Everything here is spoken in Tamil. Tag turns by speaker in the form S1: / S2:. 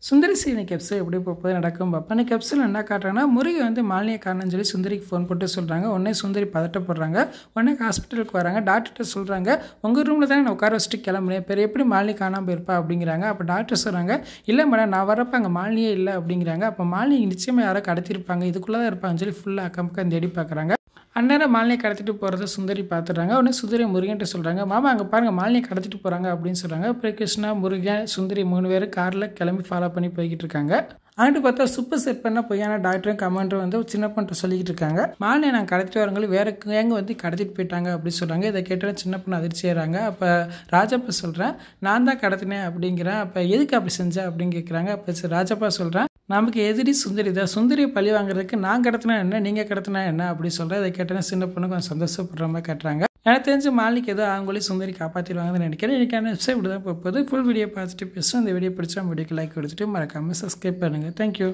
S1: சுந்தரி இன்னைக்கு எபிசோட் எப்படி போகுது நடக்கும் பார்ப்போம். இன்னைக்கு எபிசோட் என்ன காட்டுறாங்கன்னா, முருகை வந்து மாலினியை காரணம்னு சொல்லி சுந்தரிக்கு ஃபோன் போட்டு சொல்கிறாங்க. உடனே சுந்தரி பதட்டப்படுறாங்க. உடனே ஹாஸ்பிட்டலுக்கு வராங்க. டாக்டர்கிட்ட சொல்கிறாங்க, உங்கள் ரூமில் தானே நான் உட்கார வச்சுட்டு கிளம்புறேன், பேர் எப்படி மாலினி காணாமல் போயிருப்பா அப்படிங்கிறாங்க. அப்போ டாக்டர் சொல்கிறாங்க, இல்லை மேடம் நான் வரப்போ அங்கே மாலினியே இல்லை அப்படிங்கிறாங்க. அப்போ மாலினி நிச்சயமாக யாரோ கடத்திருப்பாங்க, இதுக்குள்ளே தான் இருப்பாங்கன்னு சொல்லி ஃபுல்லாக அக்கம் பக்கம் தேடி பார்க்குறாங்க. அந்நேரம் மாலினியை கடத்திட்டு போகிறத சுந்தரி பார்த்துடுறாங்க. உடனே சுந்தரி முருகன்ட்ட சொல்கிறாங்க, மாமா அங்கே பாருங்கள் மாலினியை கடத்திட்டு போகிறாங்க அப்படின்னு சொல்கிறாங்க. அப்புறம் கிருஷ்ணா, முருகன், சுந்தரி 3 பேர் காரில் கிளம்பி ஃபாலோ பண்ணி போய்கிட்டு இருக்காங்க. அங்கிட்டு பார்த்தா சூப்பர் செட் பண்ண பொய்யான டாக்டரும் கமாண்டரும் வந்து சின்ன பொண்ணு சொல்லிக்கிட்டு இருக்காங்க, மாலினியை நாங்கள் கடத்திட்டு வரவங்களும் வேற எங்கே வந்து கடத்திட்டு போயிட்டாங்க அப்படின்னு சொல்கிறாங்க. இதை கேட்டாலும் சின்ன பொண்ணு அதிர்ச்சி ஆகிறாங்க. அப்போ ராஜப்பா சொல்கிறேன், நான் தான் கடத்தினேன் அப்படிங்கிறேன். அப்போ எதுக்கு அப்படி செஞ்சேன் அப்படின்னு கேட்குறாங்க. அப்போ ராஜப்பா சொல்கிறேன், நமக்கு எதிரி சுந்தரி தான், சுந்தரியை பழி வாங்குறதுக்கு நான் கடத்தினா என்ன, நீங்கள் கடத்தினா என்ன அப்படின்னு சொல்கிறேன். இதை கேட்டேன்னா சின்ன பொண்ணு கொஞ்சம் சந்தோஷப்படுற மாதிரி கட்டுறாங்க. எனக்கு தெரிஞ்சு மாலினிக்கு ஏதோ அவங்களே சுந்தரி காப்பாற்றிடுவாங்கன்னு நினைக்கிறேன். எனக்கான வெப்சைட் இப்படி தான் போகுது. ஃபுல் வீடியோ பார்த்துட்டு பேசுகிறேன். இந்த வீடியோ பிடிச்சா வீடியோக்கு லைக் கொடுத்துட்டு மறக்காமல் சப்ஸ்கிரைப் பண்ணுங்கள். தேங்க்யூ.